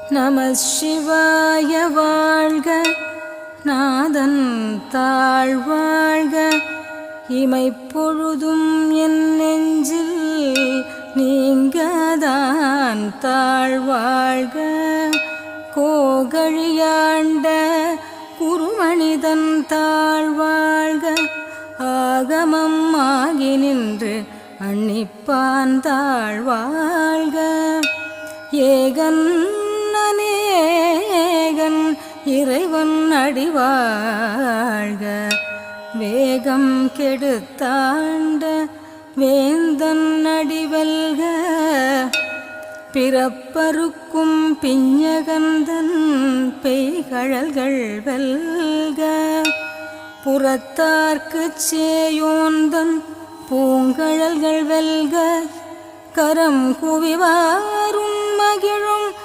நம சிவாய வாழ்க, நாதன் தாழ்வாழ்க. இமைப்பொழுதும் என் நெஞ்சில் நீங்கதான் தாழ்வாழ்க. கோகழியாண்ட குருமனிதன் தாழ்வாழ்க. ஆகமம் ஆகி நின்று அன்னிப்பான் தாழ்வாழ்க. ஏகன் அநேகன் இறைவன் அடிவாழ்க. வேகம் கெடுத்தாண்ட வேந்தன் அடிவல்க. பிறப்பருக்கும் பிஞகந்தன் பெய்கழல்கள் வெல்க. புறத்தார்க்குச் சேயோந்தன் பூங்கழல்கள் வெல்க. கரம் குவிவாரும் மகிழும்